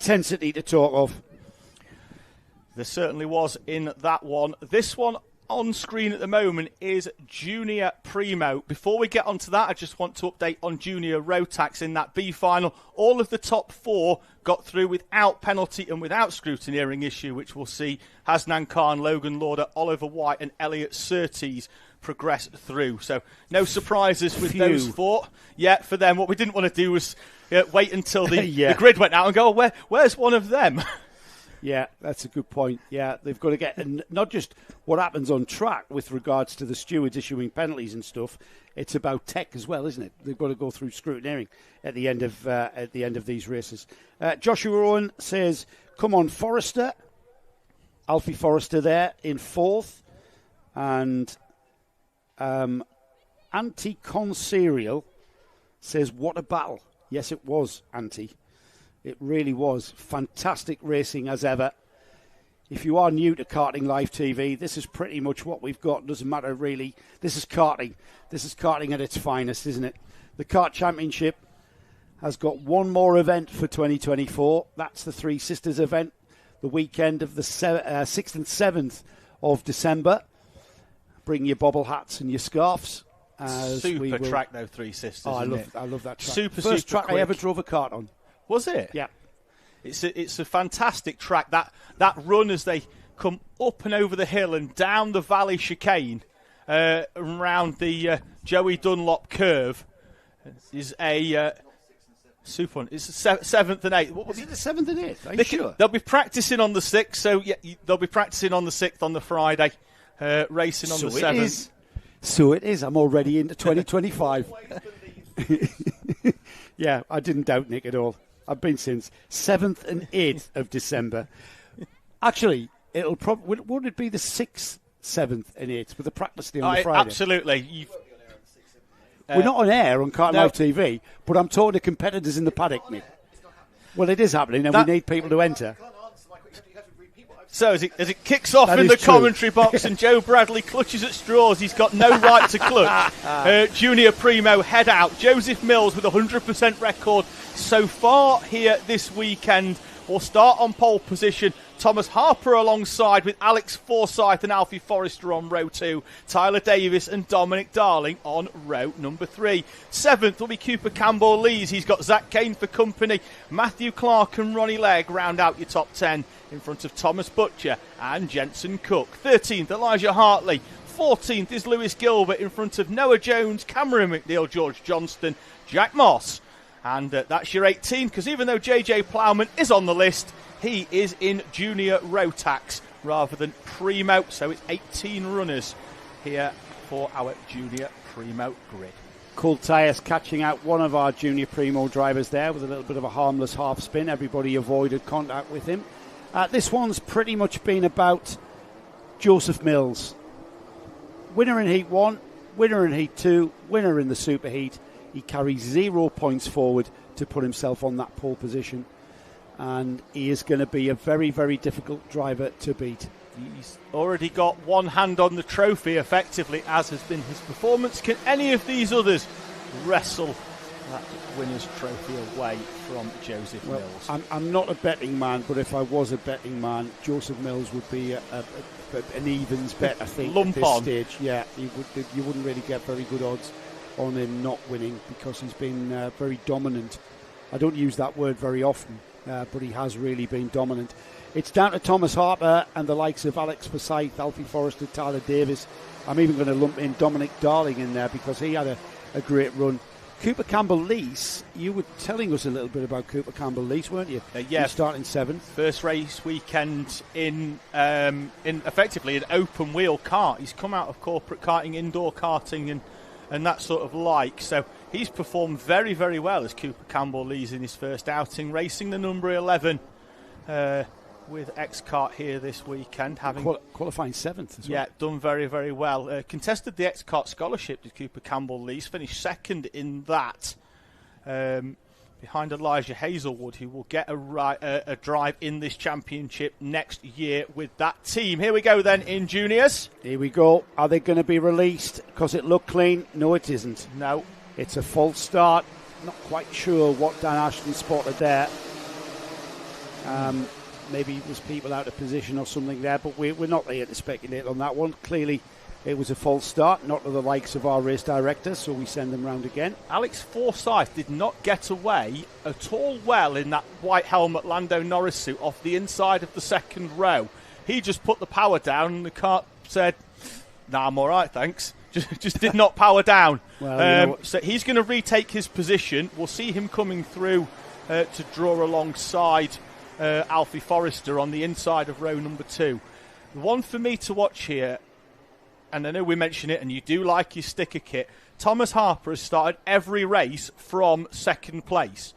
intensity to talk of. There certainly was in that one. This one on screen at the moment is Junior Primo. Before we get onto that, I just want to update on Junior Rotax in that B final. All of the top 4 got through without penalty and without scrutineering issue, which we'll see Hasnan Khan, Logan Lauder, Oliver White and Elliot Surtees progress through. So no surprises with those 4. Yeah, for them. What we didn't want to do was wait until the grid went out and go, where's one of them? Yeah, that's a good point. Yeah, they've got to get, and not just what happens on track with regards to the stewards issuing penalties and stuff. It's about tech as well, isn't it? They've got to go through scrutineering at the end of these races. Joshua Owen says, "Come on, Forrester." Alfie Forrester there in 4th, and Anti-Con-Serial says, "What a battle!" Yes, it was, Anti. It really was. Fantastic racing as ever. If you are new to Karting Live TV, this is pretty much what we've got. Doesn't matter really. This is karting. This is karting at its finest, isn't it? The Kart Championship has got one more event for 2024. That's the Three Sisters event, the weekend of the 6th and 7th of December. Bring your bobble hats and your scarves. Super track, though, Three Sisters. Oh, I love that track. First track quick. I ever drove a kart on. Was it? Yeah. It's a fantastic track. That run as they come up and over the hill and down the valley chicane around the Joey Dunlop curve is a super one. It's the 7th and 8th. Was it the 7th and 8th? Are you sure? They'll be practising on the 6th, so yeah, they'll be practising on the 6th on the Friday, racing on the 7th. So it is. I'm already into 2025. Yeah, I didn't doubt Nick at all. I've been since 7th and 8th of December. Actually, it'll probably would it be the 6th, 7th and 8th with the practice day on the Friday? Absolutely. We're not on air on Kart Live TV, but I'm talking to competitors in the paddock, Nick. Well, it is happening, and we need people to enter. So as it kicks off in the commentary box and Joe Bradley clutches at straws, he's got no right to clutch. Junior Primo head out. Joseph Mills with a 100% record so far here this weekend will start on pole position. Thomas Harper alongside with Alex Forsyth and Alfie Forrester on row 2. Tyler Davis and Dominic Darling on row number 3. 7th will be Cooper Campbell Lees. He's got Zach Kane for company. Matthew Clark and Ronnie Legg round out your top 10 in front of Thomas Butcher and Jensen Cook. 13th, Elijah Hartley. 14th is Lewis Gilbert in front of Noah Jones, Cameron McNeil, George Johnston, Jack Moss. And that's your 18, because even though JJ Plowman is on the list, he is in Junior Rotax rather than Primo. So it's 18 runners here for our Junior Primo grid. Cool Tyres catching out one of our Junior Primo drivers there with a little bit of a harmless half spin. Everybody avoided contact with him. This one's pretty much been about Joseph Mills. Winner in Heat 1, winner in Heat 2, winner in the Super Heat. He carries 0 points forward to put himself on that pole position. And he is going to be a very, very difficult driver to beat. He's already got one hand on the trophy, effectively, as has been his performance. Can any of these others wrestle that winner's trophy away from Joseph Mills? I'm not a betting man, but if I was a betting man, Joseph Mills would be an evens bet, I think, at this stage. Yeah, you wouldn't really get very good odds on him not winning because he's been very dominant. I don't use that word very often, but he has really been dominant. It's down to Thomas Harper and the likes of Alex Forsyth, Alfie Forrester, Tyler Davis. I'm even going to lump in Dominic Darling in there because he had a great run. Cooper Campbell-Lease, you were telling us a little bit about Cooper Campbell-Lease, weren't you? Yeah. He's starting 7th. First race weekend in effectively an open wheel kart. He's come out of corporate karting, indoor karting and that sort of like. So he's performed very, very well as Cooper Campbell-Lease in his first outing, racing the number 11 with X-Kart here this weekend. Having qualifying 7th as well. Yeah, done very, very well. Contested the X-Kart scholarship to Cooper Campbell-Lease, finished 2nd in that. Behind Elijah Hazelwood, who will get a drive in this championship next year with that team. Here we go then in juniors. Here we go. Are they going to be released because it looked clean? No, it isn't. No. It's a false start. Not quite sure what Dan Ashton spotted there. Maybe there's people out of position or something there, but we're not here to speculate on that one. Clearly, it was a false start, not to the likes of our race director, so we send them round again. Alex Forsyth did not get away at all well in that white helmet Lando Norris suit off the inside of the second row. He just put the power down and the kart said, nah, I'm all right, thanks. Just did not power down. Well, so he's going to retake his position. We'll see him coming through to draw alongside Alfie Forrester on the inside of row number 2. The one for me to watch here, and I know we mention it, and you do like your sticker kit, Thomas Harper has started every race from second place,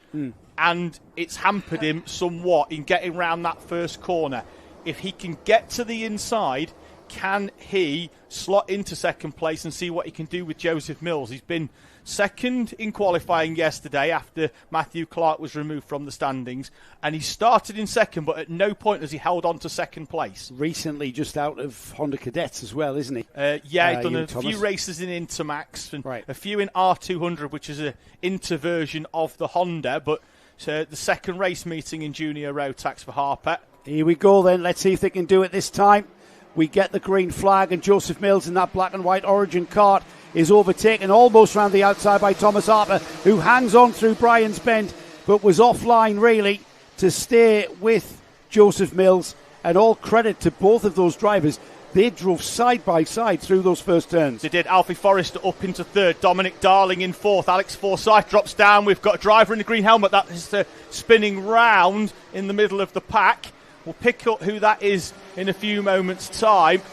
and it's hampered him somewhat in getting round that first corner. If he can get to the inside, can he slot into second place and see what he can do with Joseph Mills? He's been second in qualifying yesterday after Matthew Clark was removed from the standings, and he started in second, but at no point has he held on to second place. Recently just out of Honda Cadets as well, isn't he? He's done a few races in Intermax and a few in R200, which is an Inter version of the Honda, but the second race meeting in Junior Rotax for Harper. Here we go then, let's see if they can do it this time. We get the green flag, and Joseph Mills in that black and white Origin kart is overtaken almost round the outside by Thomas Harper, who hangs on through Brian's Bend, but was offline really to stay with Joseph Mills. And all credit to both of those drivers. They drove side by side through those first turns. They did. Alfie Forrester up into third, Dominic Darling in fourth, Alex Forsyth drops down. We've got a driver in the green helmet that is spinning round in the middle of the pack. We'll pick up who that is in a few moments' time.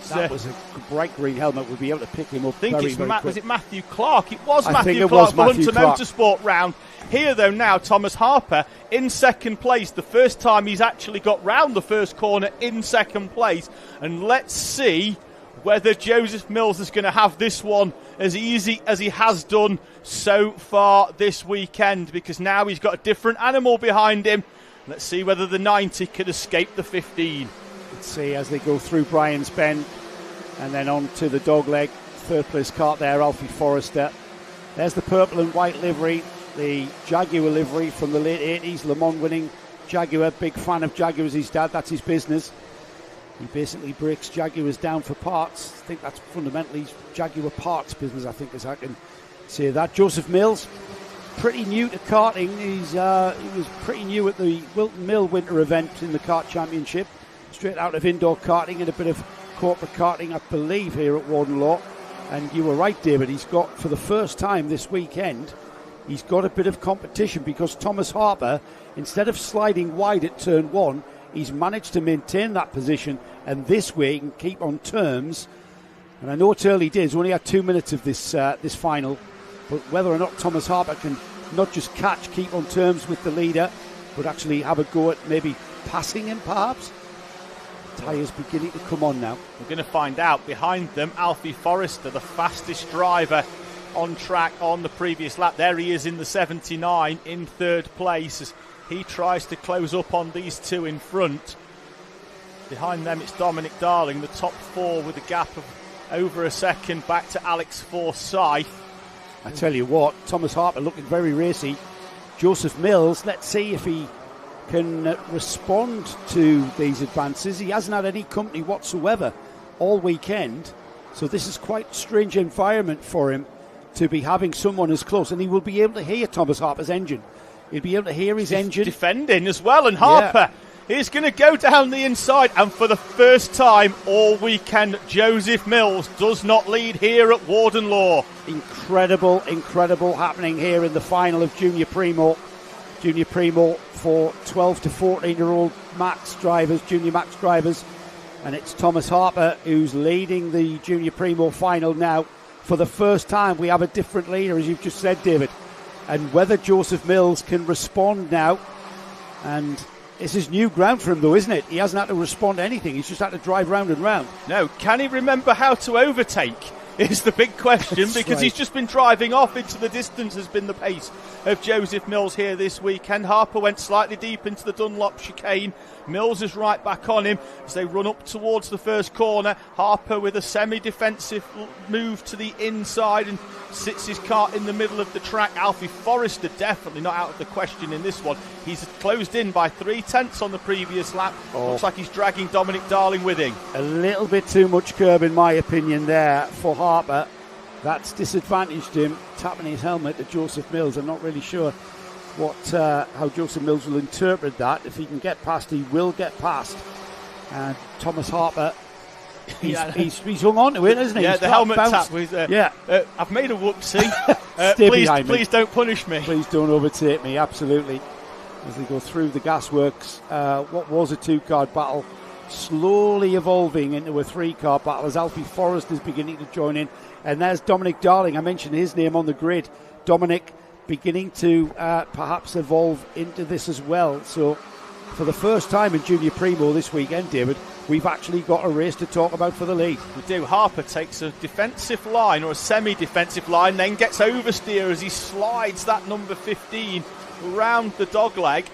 That was a bright green helmet. We'll be able to pick him up very quick. Was it Matthew Clark? It was Matthew Clark for Hunter Motorsport round. Here, though, now, Thomas Harper in second place. The first time he's actually got round the first corner in second place. And let's see whether Joseph Mills is going to have this one as easy as he has done so far this weekend, because now he's got a different animal behind him. Let's see whether the 90 can escape the 15. Let's see as they go through Brian's Bend and then on to the dogleg. Third place kart there, Alfie Forrester. There's the purple and white livery, the Jaguar livery from the late 80s, Le Mans winning Jaguar. Big fan of Jaguars, his dad, that's his business. He basically breaks Jaguars down for parts. I think that's fundamentally Jaguar parts business, I think, as I can say that. Joseph Mills, pretty new to karting. He was pretty new at the Wilton Mill winter event in the Kart Championship. Straight out of indoor karting and a bit of corporate karting, I believe, here at Warden Law. And you were right, David, he's got, for the first time this weekend, he's got a bit of competition, because Thomas Harper, instead of sliding wide at turn 1, he's managed to maintain that position, and this way he can keep on terms. And I know it's early days, we only had 2 minutes of this final, but whether or not Thomas Harper can not just keep on terms with the leader, but actually have a go at maybe passing him perhaps. Tyres beginning to come on now. We're going to find out. Behind them, Alfie Forrester, the fastest driver on track on the previous lap. There he is in the 79 in third place as he tries to close up on these two in front. Behind them, it's Dominic Darling, the top four with a gap of over a second back to Alex Forsyth. I tell you what, Thomas Harper looking very racy. Joseph Mills, let's see if he can respond to these advances. He hasn't had any company whatsoever all weekend, so this is quite a strange environment for him to be having someone as close, and he will be able to hear Thomas Harper's engine. He'll be able to hear his engine. Defending as well, and Harper is going to go down the inside, and for the first time all weekend, Joseph Mills does not lead here at Warden Law. Incredible happening here in the final of Junior Primo. Junior Primo for 12 to 14-year-old Max drivers, Junior Max drivers. And it's Thomas Harper who's leading the Junior Primo final now. For the first time, we have a different leader, as you've just said, David. And whether Joseph Mills can respond now. And this is new ground for him, though, isn't it? He hasn't had to respond to anything. He's just had to drive round and round. No, can he remember how to overtake? Is the big question, because he's just been driving off into the distance, has been the pace of Joseph Mills here this weekend. Harper went slightly deep into the Dunlop chicane. Mills is right back on him as they run up towards the first corner. Harper with a semi-defensive move to the inside and sits his kart in the middle of the track. Alfie Forrester definitely not out of the question in this one. He's closed in by 3/10 on the previous lap. Looks like he's dragging Dominic Darling with him. A little bit too much curb in my opinion there for Harper. That's disadvantaged him, tapping his helmet to Joseph Mills. I'm not really sure how Joseph Mills will interpret that. If he can get past, he will get past. And Thomas Harper, he's hung on to it, isn't he? Yeah, he's the helmet bounced. tap. I've made a whoopsie. Please don't punish me. Please don't overtake me, absolutely. As they go through the gasworks, what was a 2-car battle, slowly evolving into a 3-car battle as Alfie Forrester is beginning to join in. And there's Dominic Darling. I mentioned his name on the grid. Dominic beginning to perhaps evolve into this as well. So for the first time in Junior Primo this weekend, David, we've actually got a race to talk about for the lead. We do. Harper takes a defensive line or a semi-defensive line, then gets oversteer as he slides that number 15 around the dogleg.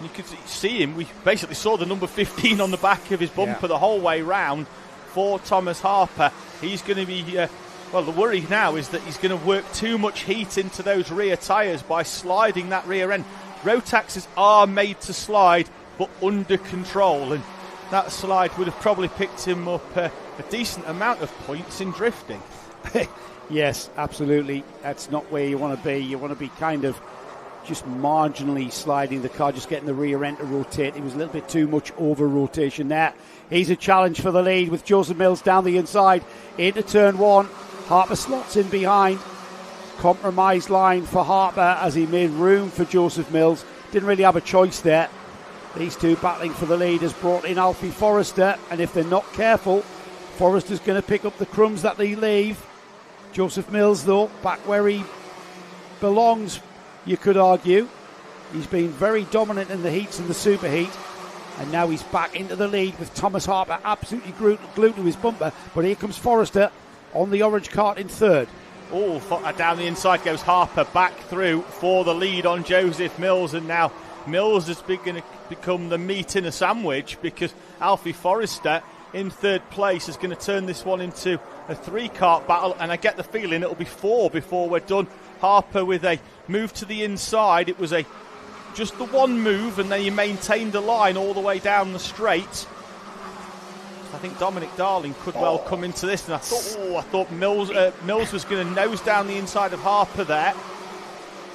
You could see him. We basically saw the number 15 on the back of his bumper the whole way round for Thomas Harper. He's going to be... Well, the worry now is that he's going to work too much heat into those rear tyres by sliding that rear end. Rotaxes are made to slide, but under control, and that slide would have probably picked him up a decent amount of points in drifting. Yes, absolutely. That's not where you want to be. You want to be kind of just marginally sliding the car, just getting the rear end to rotate. It was a little bit too much over rotation there. He's a challenge for the lead with Joseph Mills down the inside into turn 1. Harper slots in behind. Compromised line for Harper as he made room for Joseph Mills. Didn't really have a choice there. These two battling for the lead has brought in Alfie Forrester, and if they're not careful, Forrester's going to pick up the crumbs that they leave. Joseph Mills, though, back where he belongs, you could argue. He's been very dominant in the heats and the superheat, and now he's back into the lead with Thomas Harper absolutely glued to his bumper. But here comes Forrester on the orange kart in third. Down the inside goes Harper, back through for the lead on Joseph Mills, and now Mills is going to become the meat in a sandwich because Alfie Forrester in third place is going to turn this one into a 3-kart battle, and I get the feeling it'll be 4 before we're done. Harper with a move to the inside. It was just the one move, and then he maintained the line all the way down the straight. I think Dominic Darling could well come into this, and I thought Mills was going to nose down the inside of Harper there.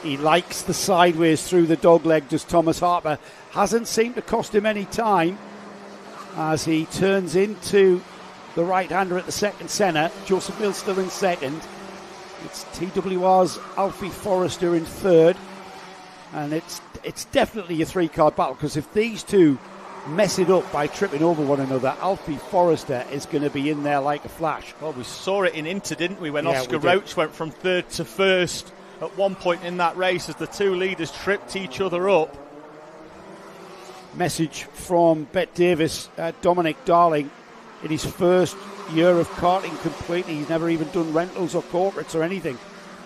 He likes the sideways through the dogleg, does Thomas Harper. Hasn't seemed to cost him any time as he turns into the right-hander at the second centre. Joseph Mills still in second. It's TWR's Alfie Forrester in third, and it's definitely a 3-car battle, because if these two mess it up by tripping over one another, Alfie Forrester is going to be in there like a flash. Well, we saw it in Inter, didn't we, when Oscar Roach went from third to first at one point in that race as the two leaders tripped each other up. Message from Bet Davis, Dominic Darling, in his first year of karting completely. He's never even done rentals or corporates or anything,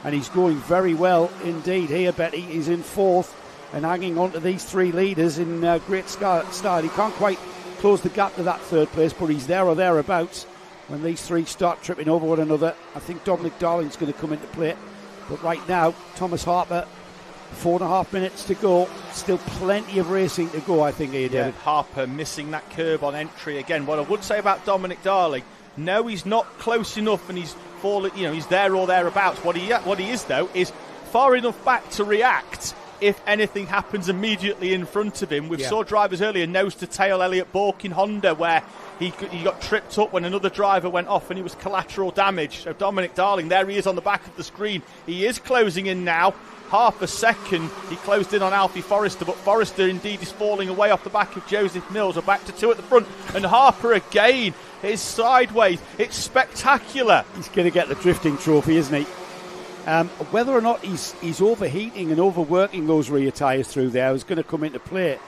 and he's going very well indeed. Here, Betty, he's in fourth and hanging on to these three leaders in great style. He can't quite close the gap to that third place, but he's there or thereabouts. When these three start tripping over one another, I think Dominic Darling's going to come into play. But right now, Thomas Harper, 4.5 minutes to go. Still plenty of racing to go, I think, here, David. Harper missing that curb on entry again. What I would say about Dominic Darling, no, he's not close enough, and he's fallen. He's there or thereabouts. What he is, though, is far enough back to react if anything happens immediately in front of him. We saw drivers earlier nose to tail Elliot Bork in Honda, where he got tripped up when another driver went off and he was collateral damage. So Dominic Darling, there he is on the back of the screen. He is closing in now. Half a second he closed in on Alfie Forrester, but Forrester indeed is falling away off the back of Joseph Mills. We're back to two at the front, and Harper again is sideways. It's spectacular. He's going to get the drifting trophy, isn't he? Whether or not he's overheating and overworking those rear tyres through there is going to come into play.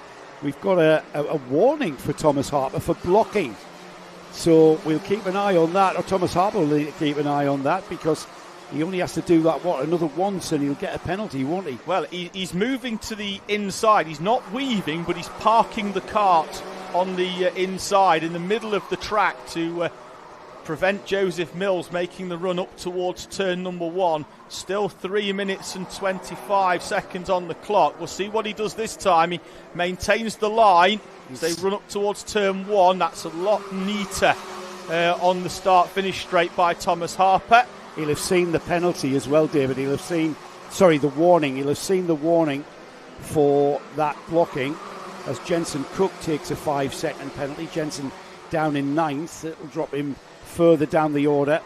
We've got a warning for Thomas Harper for blocking. So we'll keep an eye on that, or Thomas Harper will need to keep an eye on that, because He only has to do that, another once, and he'll get a penalty, won't he? Well, he's moving to the inside. He's not weaving, but he's parking the kart on the inside in the middle of the track to prevent Joseph Mills making the run up towards turn number 1. Still 3 minutes and 25 seconds on the clock. We'll see what he does this time. He maintains the line as they run up towards turn 1. That's a lot neater on the start-finish straight by Thomas Harper. He'll have seen the penalty as well, David. He'll have seen, the warning. He'll have seen the warning for that blocking as Jensen Cook takes a 5-second penalty. Jensen down in 9th. It'll drop him further down the order.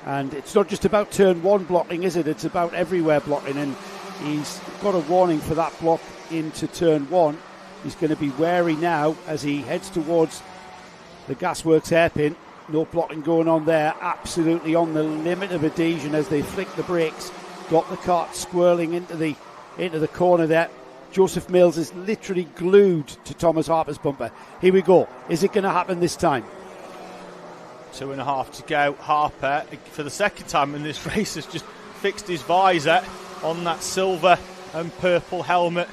And it's not just about turn 1 blocking, is it? It's about everywhere blocking. And he's got a warning for that block into turn 1. He's going to be wary now as he heads towards the Gasworks hairpin. No blocking going on there. Absolutely on the limit of adhesion as they flick the brakes. Got the kart swirling into the corner there. Joseph Mills is literally glued to Thomas Harper's bumper. Here we go. Is it going to happen this time? 2.5 to go. Harper, for the second time in this race, has just fixed his visor on that silver and purple helmet.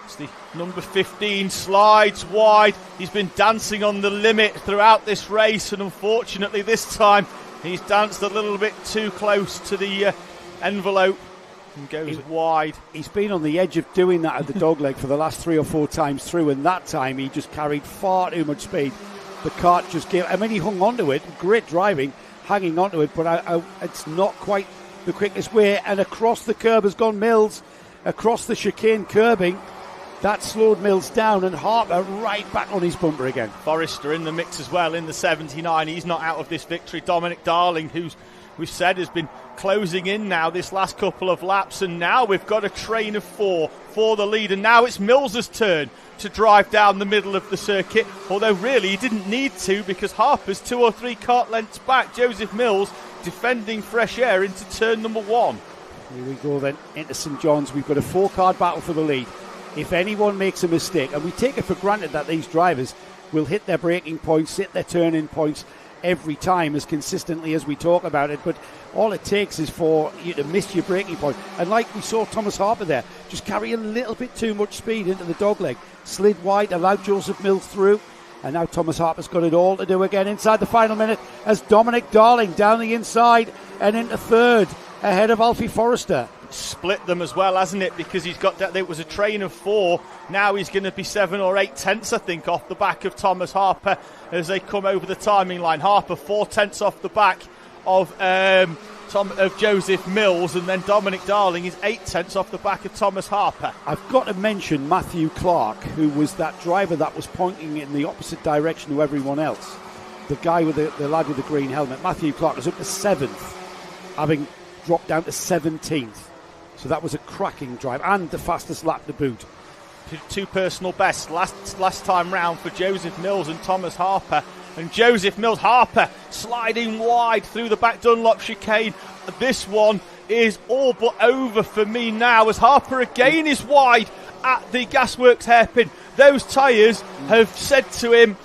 It's the number 15, slides wide. He's been dancing on the limit throughout this race, and unfortunately this time he's danced a little bit too close to the envelope and goes wide. He's been on the edge of doing that at the dogleg for the last 3 or 4 times through, and that time he just carried far too much speed. The kart just gave, he hung onto it. Great driving, hanging onto it, but it's not quite the quickest way. And across the curb has gone Mills, across the chicane curbing. That slowed Mills down, and Harper right back on his bumper again. Forrester in the mix as well in the 79. He's not out of this victory. Dominic Darling, who's we've said has been closing in now this last couple of laps, and now we've got a train of 4 for the lead, and now it's Mills's turn to drive down the middle of the circuit, although really he didn't need to because Harper's 2 or 3 kart lengths back. Joseph Mills defending fresh air into turn number 1. Here we go then into St John's. We've got a 4-car battle for the lead. If anyone makes a mistake, and we take it for granted that these drivers will hit their braking points, hit their turning points every time as consistently as we talk about it, but all it takes is for you to miss your braking point. And like we saw Thomas Harper there, just carry a little bit too much speed into the dogleg. Slid wide, allowed Joseph Mills through, and now Thomas Harper's got it all to do again inside the final minute as Dominic Darling down the inside and into third ahead of Alfie Forrester. Split them as well, hasn't it? Because he's got that. It was a train of 4. Now he's going to be 7 or 8 tenths, I think, off the back of Thomas Harper as they come over the timing line. Harper 4 tenths off the back of Joseph Mills, and then Dominic Darling is 8 tenths off the back of Thomas Harper. I've got to mention Matthew Clark, who was that driver that was pointing in the opposite direction to everyone else. The guy with the lad with the green helmet. Matthew Clark was up to 7th, having dropped down to 17th. So that was a cracking drive, and the fastest lap to boot. 2 personal bests last time round for Joseph Mills and Thomas Harper. And Joseph Mills, Harper sliding wide through the back Dunlop chicane. This one is all but over for me now as Harper again is wide at the Gasworks hairpin. Those tyres have said to him,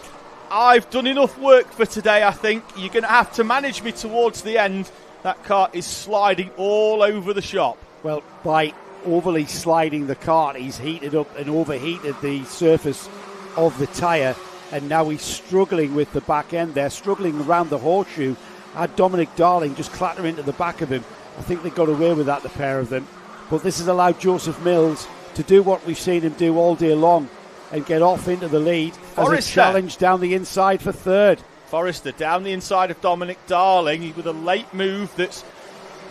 I've done enough work for today, I think. You're going to have to manage me towards the end. That car is sliding all over the shop. Well, by overly sliding the kart, he's heated up and overheated the surface of the tyre, and now he's struggling with the back end there, struggling around the horseshoe. Had Dominic Darling just clatter into the back of him. I think they got away with that, the pair of them. But this has allowed Joseph Mills to do what we've seen him do all day long and get off into the lead as a challenge down the inside for third. Forrester down the inside of Dominic Darling with a late move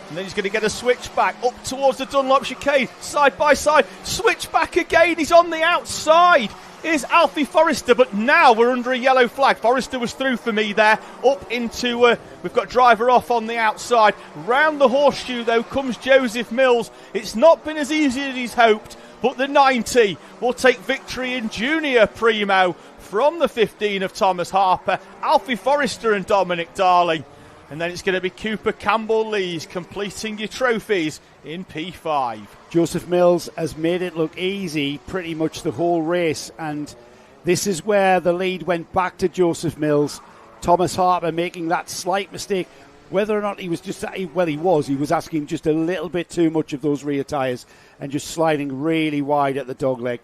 and then he's going to get a switch back up towards the Dunlop chicane, side by side, switch back again, he's on the outside. Here's Alfie Forrester, but now we're under a yellow flag. Forrester was through for me there, up into, we've got driver off on the outside. Round the horseshoe though comes Joseph Mills. It's not been as easy as he's hoped, but the 90 will take victory in Junior Primo from the 15 of Thomas Harper, Alfie Forrester and Dominic Darling. And then it's going to be Cooper Campbell-Lees completing your trophies in P5. Joseph Mills has made it look easy pretty much the whole race, and this is where the lead went back to Joseph Mills. Thomas Harper making that slight mistake Whether or not he was just, well, he was asking just a little bit too much of those rear tyres and just sliding really wide at the dog leg.